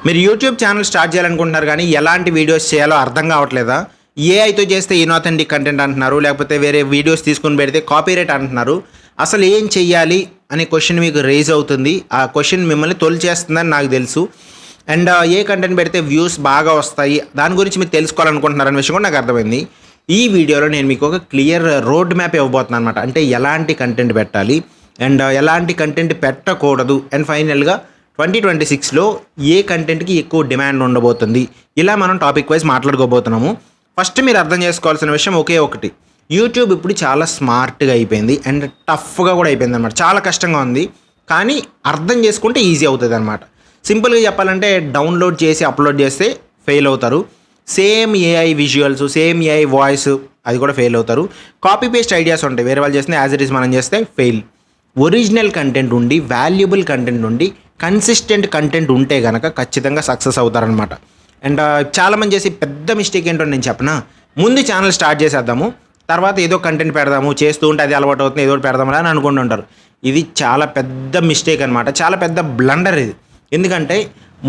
మీరు YouTube channel start చేయాలనుకుంటున్నారు కానీ ఎలాంటి వీడియోస్ చేయాలో అర్థం కావట్లేదా? ఏఐతో చేస్తే ఇన్ఆథెంటిక్ కంటెంట్ అంటున్నారు, లేకపోతే వేరే వీడియోస్ తీసుకొని పెడితే కాపీరైట్ అంటున్నారు. అసలు ఏం చెయ్యాలి అనే క్వశ్చన్ మీకు రేజ్ అవుతుంది. ఆ క్వశ్చన్ మిమ్మల్ని తొలిచేస్తుందని నాకు తెలుసు. అండ్ ఏ కంటెంట్ పెడితే వ్యూస్ బాగా వస్తాయి, దాని గురించి మీరు తెలుసుకోవాలనుకుంటున్నారనే విషయం కూడా నాకు అర్థమైంది. ఈ వీడియోలో నేను మీకు ఒక క్లియర్ రోడ్ మ్యాప్ ఇవ్వబోతున్నాను అనమాట. అంటే ఎలాంటి కంటెంట్ పెట్టాలి అండ్ ఎలాంటి కంటెంట్ పెట్టకూడదు, అండ్ ఫైనల్గా 2026లో ఏ కంటెంట్కి ఎక్కువ డిమాండ్ ఉండబోతుంది, ఇలా మనం టాపిక్ వైజ్ మాట్లాడుకోబోతున్నాము. ఫస్ట్ మీరు అర్థం చేసుకోవాల్సిన విషయం ఒకే ఒకటి, యూట్యూబ్ ఇప్పుడు చాలా స్మార్ట్గా అయిపోయింది అండ్ టఫ్గా కూడా అయిపోయింది అనమాట. చాలా కష్టంగా ఉంది, కానీ అర్థం చేసుకుంటే ఈజీ అవుతుంది అనమాట. సింపుల్గా చెప్పాలంటే డౌన్లోడ్ చేసి అప్లోడ్ చేస్తే ఫెయిల్ అవుతారు. Same AI visuals, same AI voice, అది కూడా ఫెయిల్ అవుతారు. కాపీ పేస్ట్ ఐడియాస్ ఉంటాయి, వేరే వాళ్ళు చేస్తే యాజ్ ఇట్ ఈస్ మనం చేస్తే ఫెయిల్. ఒరిజినల్ కంటెంట్ ఉండి, వాల్యుబుల్ కంటెంట్ ఉండి, కన్సిస్టెంట్ కంటెంట్ ఉంటే కనుక ఖచ్చితంగా సక్సెస్ అవుతారనమాట. అండ్ చాలామంది చేసి పెద్ద మిస్టేక్ ఏంటో నేను చెప్పనా, ముందు ఛానల్ స్టార్ట్ చేసేద్దాము, తర్వాత ఏదో కంటెంట్ పెడదాము, చేస్తూ ఉంటే అది అలవాటు అవుతుంది, ఏదో పెడదామని అని అనుకుంటుంటారు. ఇది చాలా పెద్ద మిస్టేక్ అనమాట, చాలా పెద్ద బ్లండర్ ఇది. ఎందుకంటే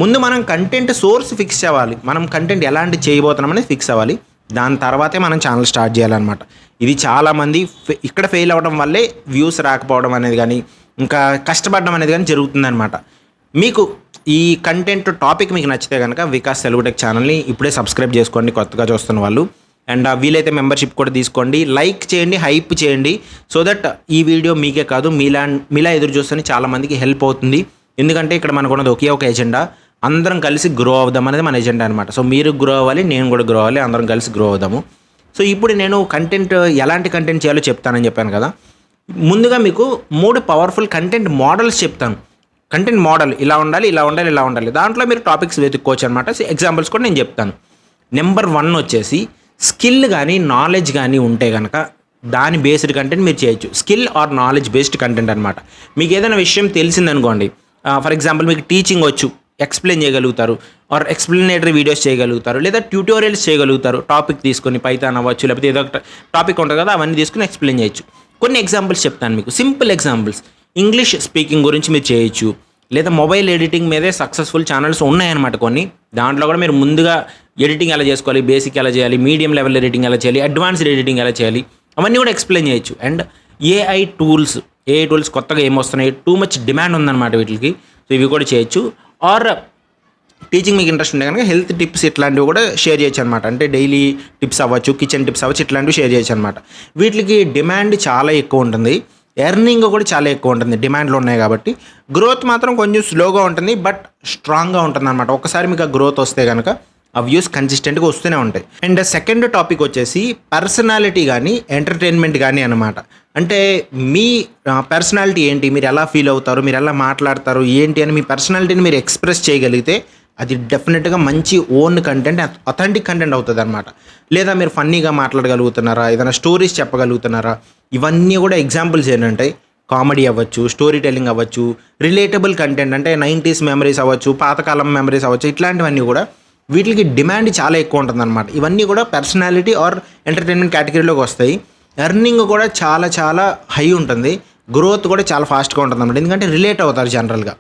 ముందు మనం కంటెంట్ సోర్స్ ఫిక్స్ అవ్వాలి, మనం కంటెంట్ ఎలాంటి చేయబోతున్నాం అనేది ఫిక్స్ అవ్వాలి, దాని తర్వాతే మనం ఛానల్ స్టార్ట్ చేయాలన్నమాట. ఇది చాలామంది ఇక్కడ ఫెయిల్ అవ్వడం వల్లే వ్యూస్ రాకపోవడం అనేది కానీ, ఇంకా కష్టపడడం అనేది కానీ జరుగుతుందన్నమాట. మీకు ఈ కంటెంట్ టాపిక్ మీకు నచ్చితే కనుక వికాస్ తెలుగు టెక్ ఛానల్ని ఇప్పుడే సబ్స్క్రైబ్ చేసుకోండి, కొత్తగా చూస్తున్న వాళ్ళు. అండ్ వీలైతే మెంబర్షిప్ కూడా తీసుకోండి, లైక్ చేయండి, హైప్ చేయండి, సో దట్ ఈ వీడియో మీకే కాదు మీలా ఎదురు చూస్తేనే చాలామందికి హెల్ప్ అవుతుంది. ఎందుకంటే ఇక్కడ మనకు ఉన్నది ఒకే ఒక ఎజెండా, అందరం కలిసి గ్రో అవుదాం అనేది మన ఎజెండా అనమాట. సో మీరు గ్రో అవ్వాలి, నేను కూడా గ్రో అవ్వాలి, అందరం కలిసి గ్రో అవుదాము. సో ఇప్పుడు నేను కంటెంట్ ఎలాంటి కంటెంట్ చేయాలో చెప్తానని చెప్పాను కదా. ముందుగా మీకు 3 పవర్ఫుల్ కంటెంట్ మోడల్స్ చెప్తాను. కంటెంట్ మోడల్ ఇలా ఉండాలి, ఇలా ఉండాలి, ఇలా ఉండాలి, దాంట్లో మీరు టాపిక్స్ వెతుక్కోవచ్చు అనమాట. ఎగ్జాంపుల్స్ కూడా నేను చెప్తాను. నెంబర్ 1 వచ్చేసి స్కిల్ కానీ నాలెడ్జ్ కానీ ఉంటే కనుక దాని బేస్డ్ కంటెంట్ మీరు చేయొచ్చు. Skill or knowledge based content అనమాట. మీకు ఏదైనా విషయం తెలిసిందనుకోండి, ఫర్ ఎగ్జాంపుల్ మీకు టీచింగ్ వచ్చు, ఎక్స్ప్లెయిన్ చేయగలుగుతారు, ఆర్ ఎక్స్ప్లెనేటరీ వీడియోస్ చేయగలుగుతారు, లేదా ట్యూటోరియల్స్ చేయగలుగుతారు. టాపిక్ తీసుకొని పైథాన్ అవ్వచ్చు, లేకపోతే ఏదో ఒక టాపిక్ ఉంటుంది కదా, అవన్నీ తీసుకుని ఎక్స్ప్లెయిన్ చేయొచ్చు. కొన్ని ఎగ్జాంపుల్స్ చెప్తాను మీకు, సింపుల్ ఎగ్జాంపుల్స్. ఇంగ్లీష్ స్పీకింగ్ గురించి మీరు చేయొచ్చు, లేదా మొబైల్ ఎడిటింగ్ మీదే సక్సెస్ఫుల్ ఛానల్స్ ఉన్నాయన్నమాట కొన్ని. దాంట్లో కూడా మీరు ముందుగా ఎడిటింగ్ ఎలా చేసుకోవాలి, బేసిక్ ఎలా చేయాలి, మీడియం లెవెల్ ఎడిటింగ్ ఎలా చేయాలి, అడ్వాన్స్డ్ ఎడిటింగ్ ఎలా చేయాలి, అవన్నీ కూడా ఎక్స్ప్లెయిన్ చేయొచ్చు. అండ్ ఏఐ టూల్స్ కొత్తగా ఏమొస్తున్నాయి, టూ మచ్ డిమాండ్ ఉందన్నమాట వీటికి, సో ఇవి కూడా చేయొచ్చు. ఆర్ టీచింగ్ మీకు ఇంట్రెస్ట్ ఉంటే కనుక హెల్త్ టిప్స్ ఇట్లాంటివి కూడా షేర్ చేయొచ్చు అనమాట. అంటే డైలీ టిప్స్ అవ్వచ్చు, కిచెన్ టిప్స్ అవ్వచ్చు, ఇట్లాంటివి షేర్ చేయొచ్చు అనమాట. వీటికి డిమాండ్ చాలా ఎక్కువ ఉంటుంది, ఎర్నింగ్ కూడా చాలా ఎక్కువ ఉంటుంది, డిమాండ్లో ఉన్నాయి కాబట్టి. గ్రోత్ మాత్రం కొంచెం స్లోగా ఉంటుంది, బట్ స్ట్రాంగ్గా ఉంటుంది అనమాట. ఒకసారి మీకు ఆ గ్రోత్ వస్తే కనుక ఆ వ్యూస్ కన్సిస్టెంట్గా వస్తూనే ఉంటాయి. అండ్ సెకండ్ టాపిక్ వచ్చేసి పర్సనాలిటీ కానీ ఎంటర్టైన్మెంట్ కానీ అనమాట. అంటే మీ పర్సనాలిటీ ఏంటి, మీరు ఎలా ఫీల్ అవుతారు, మీరు ఎలా మాట్లాడతారు ఏంటి అని మీ పర్సనాలిటీని మీరు ఎక్స్ప్రెస్ చేయగలిగితే అది డెఫినెట్గా మంచి ఓన్ కంటెంట్, అథెంటిక్ కంటెంట్ అవుతుంది అనమాట. లేదా మీరు ఫన్నీగా మాట్లాడగలుగుతున్నారా, ఏదైనా స్టోరీస్ చెప్పగలుగుతున్నారా, ఇవన్నీ కూడా ఎగ్జాంపుల్స్ ఏంటంటే కామెడీ అవ్వచ్చు, స్టోరీ టెల్లింగ్ అవ్వచ్చు, రిలేటబుల్ కంటెంట్ అంటే 90s మెమరీస్ అవ్వచ్చు, పాతకాలం మెమరీస్ అవ్వచ్చు, ఇట్లాంటివన్నీ కూడా వీటికి డిమాండ్ చాలా ఎక్కువ ఉంటుందన్నమాట. ఇవన్నీ కూడా పర్సనాలిటీ ఆర్ ఎంటర్టైన్మెంట్ కేటగిరీలోకి వస్తాయి. ఎర్నింగ్ కూడా చాలా చాలా హై ఉంటుంది, గ్రోత్ కూడా చాలా ఫాస్ట్గా ఉంటుంది అన్నమాట, ఎందుకంటే రిలేట్ అవుతారు జనరల్గా.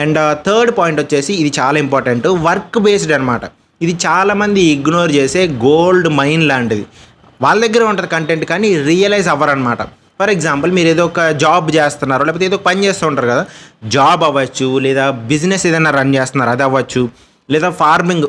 అండ్ థర్డ్ పాయింట్ వచ్చేసి ఇది చాలా ఇంపార్టెంట్, వర్క్ బేస్డ్ అనమాట. ఇది చాలామంది ఇగ్నోర్ చేసే గోల్డ్ మైన్ లాంటిది. వాళ్ళ దగ్గర ఉంటుంది కంటెంట్, కానీ రియలైజ్ అవ్వరనమాట. ఫర్ ఎగ్జాంపుల్ మీరు ఏదో ఒక జాబ్ చేస్తున్నారు, లేకపోతే ఏదో పని చేస్తూ ఉంటారు కదా, జాబ్ అవ్వచ్చు, లేదా బిజినెస్ ఏదైనా రన్ చేస్తున్నారు అది అవ్వచ్చు, లేదా ఫార్మింగ్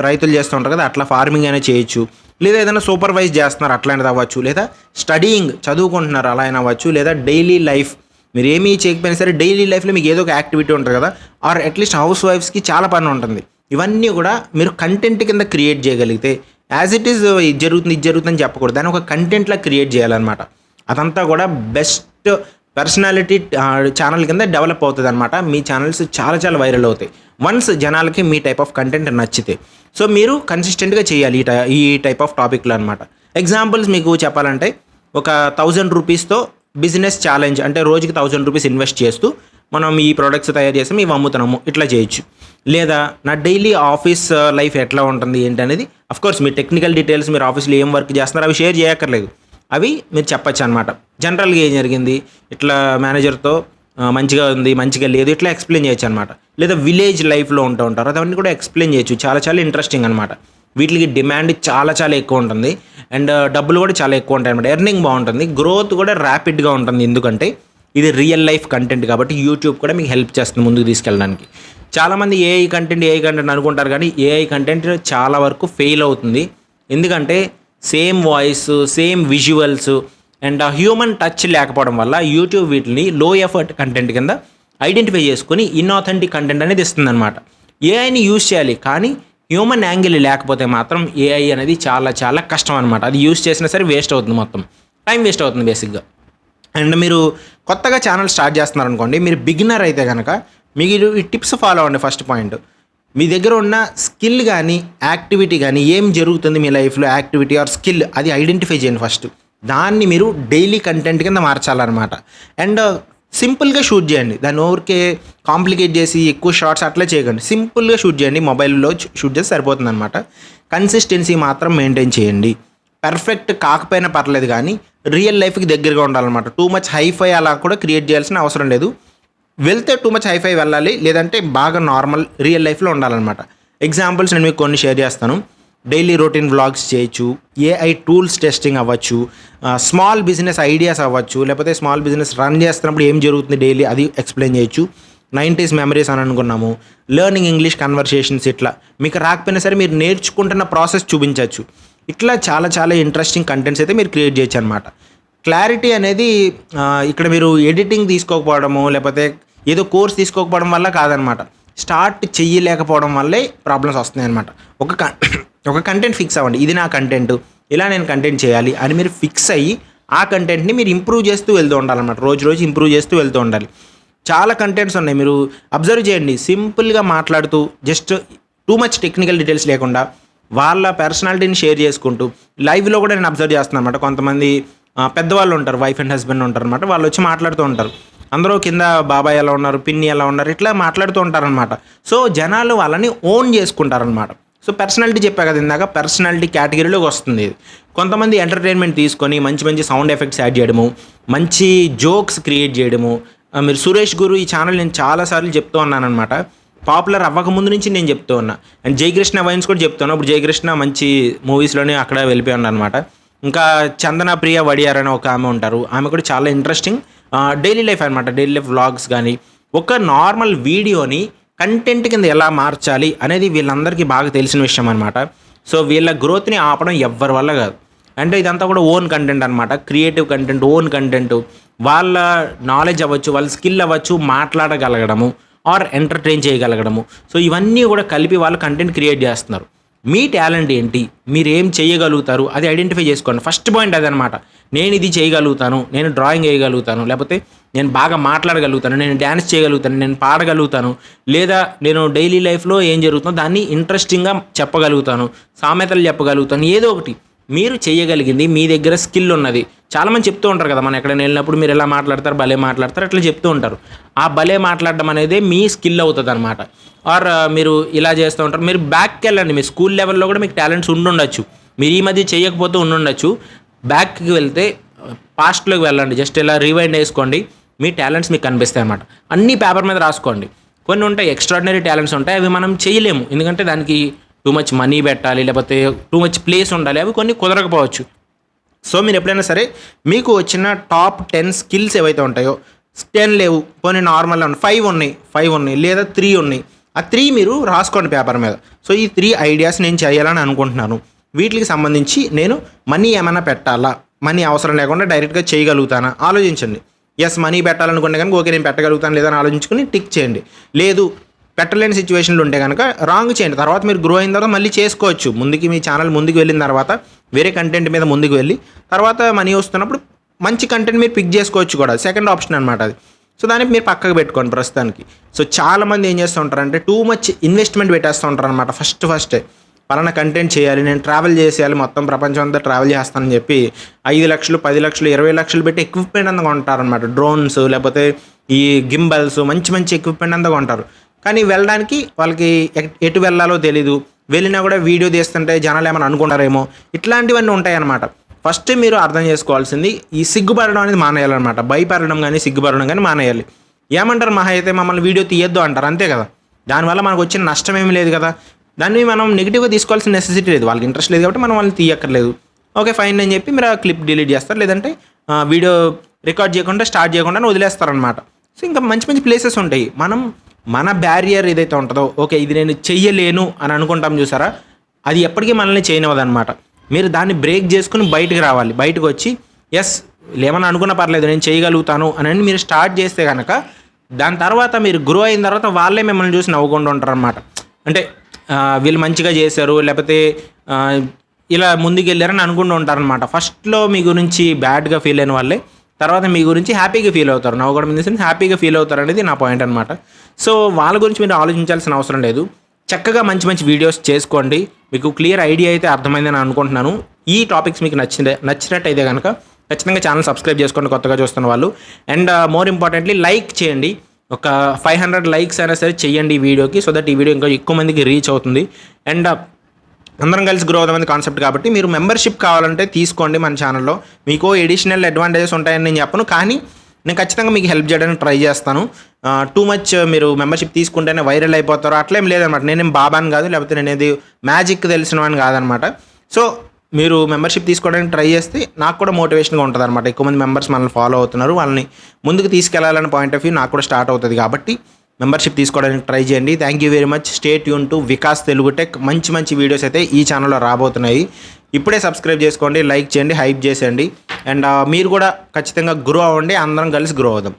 రైతులు చేస్తూ ఉంటారు కదా, అట్లా ఫార్మింగ్ అయినా చేయొచ్చు, లేదా ఏదైనా సూపర్వైజ్ చేస్తున్నారు అట్లాంటిది అవ్వచ్చు, లేదా స్టడీయింగ్ చదువుకుంటున్నారు అలా అయినా అవ్వచ్చు, లేదా డైలీ లైఫ్ మీరు ఏమీ చేయకపోయినా సరే డైలీ లైఫ్లో మీకు ఏదో ఒక యాక్టివిటీ ఉంటుంది కదా, ఆర్ అట్లీస్ట్ హౌస్ వైఫ్స్కి చాలా పని ఉంటుంది. ఇవన్నీ కూడా మీరు కంటెంట్ కింద క్రియేట్ చేయగలిగితే, యాజ్ ఇట్ ఈస్ ఇది జరుగుతుందని చెప్పకూడదు, దాన్ని ఒక కంటెంట్లా క్రియేట్ చేయాలన్నమాట. అదంతా కూడా బెస్ట్ పర్సనాలిటీ ఛానల్ కింద డెవలప్ అవుతుంది అనమాట. మీ ఛానల్స్ చాలా చాలా వైరల్ అవుతాయి వన్స్ జనాలకి మీ టైప్ ఆఫ్ కంటెంట్ నచ్చితే. సో మీరు కన్సిస్టెంట్గా చేయాలి ఈ టైప్ ఆఫ్ టాపిక్లో అనమాట. ఎగ్జాంపుల్స్ మీకు చెప్పాలంటే, ఒక 1000 రూపీస్తో బిజినెస్ ఛాలెంజ్, అంటే రోజుకి 1000 రూపీస్ ఇన్వెస్ట్ చేస్తూ మనం ఈ ప్రోడక్ట్స్ తయారు చేస్తాం, ఇవి అమ్ముతున్నాము, ఇట్లా చేయొచ్చు. లేదా నా డైలీ ఆఫీస్ లైఫ్ ఎట్లా ఉంటుంది ఏంటి అనేది, అఫ్కోర్స్ మీ టెక్నికల్ డీటెయిల్స్, మీరు ఆఫీస్లో ఏం వర్క్ చేస్తున్నారో అవి షేర్ చేయక్కర్లేదు, అవి మీరు చెప్పచ్చు అనమాట. జనరల్గా ఏం జరిగింది, ఇట్లా మేనేజర్తో మంచిగా ఉంది, మంచిగా లేదు, ఇట్లా ఎక్స్ప్లెయిన్ చేయొచ్చు అనమాట. లేదా విలేజ్ లైఫ్లో ఉంటూ ఉంటారు, అవన్నీ కూడా ఎక్స్ప్లెయిన్ చేయొచ్చు. చాలా చాలా ఇంట్రెస్టింగ్ అనమాట. వీటికి డిమాండ్ చాలా చాలా ఎక్కువ ఉంటుంది అండ్ డబ్బులు కూడా చాలా ఎక్కువ ఉంటాయి అనమాట. ఎర్నింగ్ బాగుంటుంది, గ్రోత్ కూడా ర్యాపిడ్గా ఉంటుంది. ఎందుకంటే ఇది రియల్ లైఫ్ కంటెంట్ కాబట్టి యూట్యూబ్ కూడా మీకు హెల్ప్ చేస్తుంది ముందుకు తీసుకెళ్ళడానికి. చాలామంది ఏఐ కంటెంట్ అనుకుంటారు, కానీ ఏఐ కంటెంట్ చాలా వరకు ఫెయిల్ అవుతుంది. ఎందుకంటే same voice, same visuals and human touch లేకపోవడం వల్ల యూట్యూబ్ వీటిని లో ఎఫర్ట్ కంటెంట్ కింద ఐడెంటిఫై చేసుకొని ఇన్ఆథెంటిక్ కంటెంట్ అనేది ఇస్తుంది అనమాట. ఏఐని యూజ్ చేయాలి, కానీ హ్యూమన్ యాంగిల్ లేకపోతే మాత్రం ఏఐ అనేది చాలా చాలా కష్టం అనమాట. అది యూజ్ చేసినా సరే వేస్ట్ అవుతుంది, మొత్తం టైం వేస్ట్ అవుతుంది బేసిక్గా. అండ్ మీరు కొత్తగా ఛానల్ స్టార్ట్ చేస్తున్నారనుకోండి, మీరు బిగినర్ అయితే కనుక మీరు ఈ టిప్స్ ఫాలో అవ్వండి. ఫస్ట్ పాయింట్, మీ దగ్గర ఉన్న స్కిల్ కానీ యాక్టివిటీ కానీ ఏం జరుగుతుంది మీ లైఫ్లో, యాక్టివిటీ ఆర్ స్కిల్, అది ఐడెంటిఫై చేయండి ఫస్ట్. దాన్ని మీరు డైలీ కంటెంట్ కింద మార్చాలన్నమాట. అండ్ సింపుల్గా షూట్ చేయండి, దాన్ని ఊరికే కాంప్లికేట్ చేసి ఎక్కువ షార్ట్స్ అట్లా చేయకండి. సింపుల్గా షూట్ చేయండి, మొబైల్లో షూట్ చేసి సరిపోతుంది అనమాట. కన్సిస్టెన్సీ మాత్రం మెయింటైన్ చేయండి. పర్ఫెక్ట్ కాకపోయినా పర్లేదు, కానీ రియల్ లైఫ్కి దగ్గరగా ఉండాలన్నమాట. టూ మచ్ హైఫై అలా కూడా క్రియేట్ చేయాల్సిన అవసరం లేదు. వెళ్తే టూ మచ్ హైఫై వెళ్ళాలి, లేదంటే బాగా నార్మల్ రియల్ లైఫ్లో ఉండాలన్నమాట. ఎగ్జాంపుల్స్ నేను మీకు కొన్ని షేర్ చేస్తాను. డైలీ రొటీన్ వ్లాగ్స్ చేయొచ్చు, ఏఐ టూల్స్ టెస్టింగ్ అవ్వచ్చు, స్మాల్ బిజినెస్ ఐడియాస్ అవ్వచ్చు, లేకపోతే స్మాల్ బిజినెస్ రన్ చేస్తున్నప్పుడు ఏం జరుగుతుంది డైలీ అది ఎక్స్ప్లెయిన్ చేయొచ్చు. 90s మెమరీస్ అని అనుకున్నాము, లెర్నింగ్ ఇంగ్లీష్ కన్వర్సేషన్స్, ఇట్లా మీకు రాకపోయినా సరే మీరు నేర్చుకుంటున్న ప్రాసెస్ చూపించవచ్చు. ఇట్లా చాలా చాలా ఇంట్రెస్టింగ్ కంటెంట్స్ అయితే మీరు క్రియేట్ చేయొచ్చు అనమాట. క్లారిటీ అనేది ఇక్కడ మీరు ఎడిటింగ్ తీసుకోకపోవడము, లేకపోతే ఏదో కోర్స్ తీసుకోకపోవడం వల్ల కాదనమాట. స్టార్ట్ చెయ్యలేకపోవడం వల్లే ప్రాబ్లమ్స్ వస్తున్నాయి అనమాట. ఒక కంటెంట్ ఫిక్స్ అవ్వండి, ఇది నా కంటెంట్, ఇలా నేను కంటెంట్ చేయాలి అని మీరు ఫిక్స్ అయ్యి ఆ కంటెంట్ని మీరు ఇంప్రూవ్ చేస్తూ వెళ్తూ ఉండాలన్నమాట. రోజు ఇంప్రూవ్ చేస్తూ వెళ్తూ ఉండాలి. చాలా కంటెంట్స్ ఉన్నాయి, మీరు అబ్జర్వ్ చేయండి. సింపుల్గా మాట్లాడుతూ just too much technical details లేకుండా వాళ్ళ పర్సనాలిటీని షేర్ చేసుకుంటూ, లైవ్లో కూడా నేను అబ్జర్వ్ చేస్తున్నాను అనమాట. కొంతమంది పెద్దవాళ్ళు ఉంటారు, వైఫ్ అండ్ హస్బెండ్ ఉంటారు అనమాట. వాళ్ళు వచ్చి మాట్లాడుతూ ఉంటారు, అందరూ కింద బాబాయ్ ఎలా ఉన్నారు, పిన్ని ఎలా ఉన్నారు, ఇట్లా మాట్లాడుతూ ఉంటారనమాట. సో జనాలు వాళ్ళని ఓన్ చేసుకుంటారనమాట. సో పర్సనాలిటీ చెప్పా కదా ఇందాక, పర్సనాలిటీ కేటగిరీలోకి వస్తుంది ఇది. కొంతమంది ఎంటర్టైన్మెంట్ తీసుకొని మంచి మంచి సౌండ్ ఎఫెక్ట్స్ యాడ్ చేయడము, మంచి జోక్స్ క్రియేట్ చేయడము. మీరు సురేష్ గురు ఈ ఛానల్ నేను చాలాసార్లు చెప్తూ ఉన్నాను అనమాట. పాపులర్ అవ్వకముందు నుంచి నేను చెప్తూ ఉన్నా. అండ్ జయకృష్ణ వైన్స్ కూడా చెప్తాను. ఇప్పుడు జయకృష్ణ మంచి మూవీస్లోనే అక్కడ వెళ్ళిపోయి ఉన్నా అనమాట. ఇంకా చందన ప్రియ వడియార్ అని ఒక ఆమె ఉంటారు, ఆమె కూడా చాలా ఇంట్రెస్టింగ్ డైలీ లైఫ్ అనమాట. డైలీ లైఫ్ వ్లాగ్స్ కానీ ఒక నార్మల్ వీడియోని కంటెంట్ కింద ఎలా మార్చాలి అనేది వీళ్ళందరికీ బాగా తెలిసిన విషయం అనమాట. సో వీళ్ళ గ్రోత్ని ఆపడం ఎవ్వరి వల్ల కాదు. అంటే ఇదంతా కూడా ఓన్ కంటెంట్ అనమాట, క్రియేటివ్ కంటెంట్, ఓన్ కంటెంట్. వాళ్ళ నాలెడ్జ్ అవ్వచ్చు, వాళ్ళ స్కిల్ అవ్వచ్చు, మాట్లాడగలగడము ఆర్ ఎంటర్టైన్ చేయగలగడము. సో ఇవన్నీ కూడా కలిపి వాళ్ళు కంటెంట్ క్రియేట్ చేస్తున్నారు. మీ టాలెంట్ ఏంటి, మీరు ఏం చేయగలుగుతారు అది ఐడెంటిఫై చేసుకోండి. ఫస్ట్ పాయింట్ అదనమాట. నేను ఇది చేయగలుగుతాను, నేను డ్రాయింగ్ వేయగలుగుతాను, లేకపోతే నేను బాగా మాట్లాడగలుగుతాను, నేను డ్యాన్స్ చేయగలుగుతాను, నేను పాడగలుగుతాను, లేదా నేను డైలీ లైఫ్లో ఏం జరుగుతుందో దాన్ని ఇంట్రెస్టింగ్గా చెప్పగలుగుతాను, సామెతలు చెప్పగలుగుతాను. ఏదో ఒకటి మీరు చేయగలిగింది, మీ దగ్గర స్కిల్ ఉన్నది. చాలామంది చెప్తూ ఉంటారు కదా, మనం ఎక్కడైనా వెళ్ళినప్పుడు మీరు ఎలా మాట్లాడతారు, భలే మాట్లాడతారు, అట్లా చెప్తూ ఉంటారు. ఆ భలే మాట్లాడడం అనేది మీ స్కిల్ అవుతుంది అనమాట. ఆర్ మీరు ఇలా చేస్తూ ఉంటారు. మీరు బ్యాక్కి వెళ్ళండి, మీ స్కూల్ లెవెల్లో కూడా మీకు టాలెంట్స్ ఉండుండొచ్చు, మీరు ఈ మధ్య చేయకపోతే ఉండుండొచ్చు. బ్యాక్కి వెళ్తే పాస్ట్లోకి వెళ్ళండి, జస్ట్ ఇలా రివైండ్ వేసుకోండి, మీ టాలెంట్స్ మీకు కనిపిస్తాయి అన్నమాట. అన్నీ పేపర్ మీద రాసుకోండి. కొన్ని ఉంటాయి ఎక్స్ట్రాడినరీ టాలెంట్స్ ఉంటాయి, అవి మనం చేయలేము, ఎందుకంటే దానికి టూ మచ్ మనీ పెట్టాలి, లేకపోతే టూ మచ్ ప్లేస్ ఉండాలి, అవి కొన్ని కుదరకపోవచ్చు. సో మీరు ఎప్పుడైనా సరే మీకు వచ్చిన టాప్ 10 స్కిల్స్ ఏవైతే ఉంటాయో, 10 లేవు, కొన్ని నార్మల్ 5 ఉన్నాయి, లేదా 3 ఉన్నాయి, ఆ 3 మీరు రాసుకోండి పేపర్ మీద. సో ఈ 3 ఐడియాస్ నేను చేయాలని అనుకుంటున్నాను, వీటికి సంబంధించి నేను మనీ ఏమైనా పెట్టాలా, మనీ అవసరం లేకుండా డైరెక్ట్గా చేయగలుగుతానా ఆలోచించండి. ఎస్, మనీ పెట్టాలనుకుంటే కనుక ఓకే నేను పెట్టగలుగుతాను లేదని ఆలోచించుకుని టిక్ చేయండి. లేదు పెట్టలేని సిచ్యువేషన్లు ఉంటే కనుక రాంగ్ చేయండి. తర్వాత మీరు గ్రో అయిన తర్వాత మళ్ళీ చేసుకోవచ్చు. ముందుకి మీ ఛానల్ ముందుకు వెళ్ళిన తర్వాత వేరే కంటెంట్ మీద ముందుకు వెళ్ళి తర్వాత మనీ వస్తున్నప్పుడు మంచి కంటెంట్ మీరు పిక్ చేసుకోవచ్చు కూడా, సెకండ్ ఆప్షన్ అనమాట అది. సో దానికి మీరు పక్కకు పెట్టుకోండి ప్రస్తుతానికి. సో చాలామంది ఏం చేస్తూ ఉంటారంటే టూ మచ్ ఇన్వెస్ట్మెంట్ పెట్టేస్తూ ఉంటారు అనమాట. ఫస్టే పలానా కంటెంట్ చేయాలి, నేను ట్రావెల్ చేసేయాలి, మొత్తం ప్రపంచం అంతా ట్రావెల్ చేస్తానని చెప్పి 5 లక్షలు 10 లక్షలు 20 లక్షలు పెట్టి ఎక్విప్మెంట్ అంతా కొంటారనమాట. డ్రోన్స్ లేకపోతే ఈ గింబల్స్ మంచి ఎక్విప్మెంట్ అంతా కొంటారు. కానీ వెళ్ళడానికి వాళ్ళకి ఎటు వెళ్ళాలో తెలీదు, వెళ్ళినా కూడా వీడియో తీస్తుంటే జనాలు ఏమైనా అనుకుంటారేమో, ఇట్లాంటివన్నీ ఉంటాయి అన్నమాట. ఫస్ట్ మీరు అర్థం చేసుకోవాల్సింది ఈ సిగ్గుపడడం అనేది మానేయాలన్నమాట. భయపడడం కానీ సిగ్గుపడడం కానీ మానేయాలి. ఏమంటారు, మహా అయితే మమ్మల్ని వీడియో తీయొద్దు అంటారు, అంతే కదా. దానివల్ల మనకు వచ్చిన నష్టం ఏమీ లేదు కదా. దాన్ని మనం నెగిటివ్గా తీసుకోవాల్సిన నెసెసిటీ లేదు. వాళ్ళకి ఇంట్రెస్ట్ లేదు కాబట్టి మనం వాళ్ళని తీయక్కర్లేదు. ఓకే ఫైన్ అని చెప్పి మీరు ఆ క్లిప్ డిలీట్ చేస్తారు, లేదంటే వీడియో రికార్డ్ చేయకుండా స్టార్ట్ చేయకుండా వదిలేస్తారనమాట. సో ఇంకా మంచి మంచి ప్లేసెస్ ఉంటాయి. మనం మన బ్యారియర్ ఏదైతే ఉంటుందో, ఓకే ఇది నేను చెయ్యలేను అని అనుకుంటాం చూసారా, అది ఎప్పటికీ మనల్ని చేయనివ్వదన్నమాట. మీరు దాన్ని బ్రేక్ చేసుకుని బయటకు రావాలి. బయటకు వచ్చి ఎస్ ఏమన్నా అనుకున్నా పర్లేదు నేను చేయగలుగుతాను అని మీరు స్టార్ట్ చేస్తే కనుక దాని తర్వాత మీరు గ్రో అయిన తర్వాత వాళ్ళే మిమ్మల్ని చూసి నవ్వుకుంటూ ఉంటారనమాట. అంటే వీళ్ళు మంచిగా చేశారు, లేకపోతే ఇలా ముందుకు వెళ్ళారని అనుకుంటూ ఉంటారనమాట. ఫస్ట్లో మీ గురించి బ్యాడ్గా ఫీల్ అయిన వాళ్ళే తర్వాత మీ గురించి హ్యాపీగా ఫీల్ అవుతారు. నవ్వుకోవడం మీన్స్ హ్యాపీగా ఫీల్ అవుతారు అనేది నా పాయింట్ అనమాట. సో వాళ్ళ గురించి మీరు ఆలోచించాల్సిన అవసరం లేదు. చక్కగా మంచి మంచి వీడియోస్ చేసుకోండి. మీకు క్లియర్ ఐడియా అయితే అర్థమైందని అనుకుంటున్నాను. ఈ టాపిక్స్ మీకు నచ్చినట్టయితే కనుక ఖచ్చితంగా ఛానల్ సబ్స్క్రైబ్ చేసుకోండి కొత్తగా చూస్తున్న వాళ్ళు. అండ్ మోర్ ఇంపార్టెంట్లీ లైక్ చేయండి. ఒక 500 లైక్స్ అయినా సరే చేయండి ఈ వీడియోకి, సో దట్ ఈ వీడియో ఇంకా ఎక్కువ మందికి రీచ్ అవుతుంది. అండ్ అందరం కలిసి గ్రో అవుదామని కాన్సెప్ట్ కాబట్టి మీరు మెంబర్షిప్ కావాలంటే తీసుకోండి మన ఛానల్లో. మీకు ఎడిషనల్ అడ్వాంటేజెస్ ఉంటాయని నేను చెప్పను, కానీ నేను ఖచ్చితంగా మీకు హెల్ప్ చేయడానికి ట్రై చేస్తాను. టూ మచ్ మీరు మెంబర్షిప్ తీసుకుంటేనే వైరల్ అయిపోతారు అట్లేం లేదనమాట. నేనేం బాబాని కాదు, లేకపోతే నేనేది మ్యాజిక్ తెలిసిన వాడిని కాదనమాట. సో మీరు మెంబర్షిప్ తీసుకోవడానికి ట్రై చేస్తే నాకు కూడా మోటివేషన్గా ఉంటుంది అనమాట. ఎక్కువ మంది మెంబర్స్ మనల్ని ఫాలో అవుతున్నారు, వాళ్ళని ముందుకు తీసుకెళ్లాలనే పాయింట్ ఆఫ్ వ్యూ నాకు కూడా స్టార్ట్ అవుతుంది. కాబట్టి మెంబర్షిప్ తీసుకోవడానికి ట్రై చేయండి. Thank you very much. Stay tune to Vikas Telugu tech. మంచి మంచి వీడియోస్ అయితే ఈ ఛానల్లో రాబోతున్నాయి. ఇప్పుడే సబ్స్క్రైబ్ చేసుకోండి, లైక్ చేయండి, హైప్ చేసేయండి. అండ్ మీరు కూడా ఖచ్చితంగా గ్రో అవ్వండి. అందరం కలిసి గ్రో అవుదాం.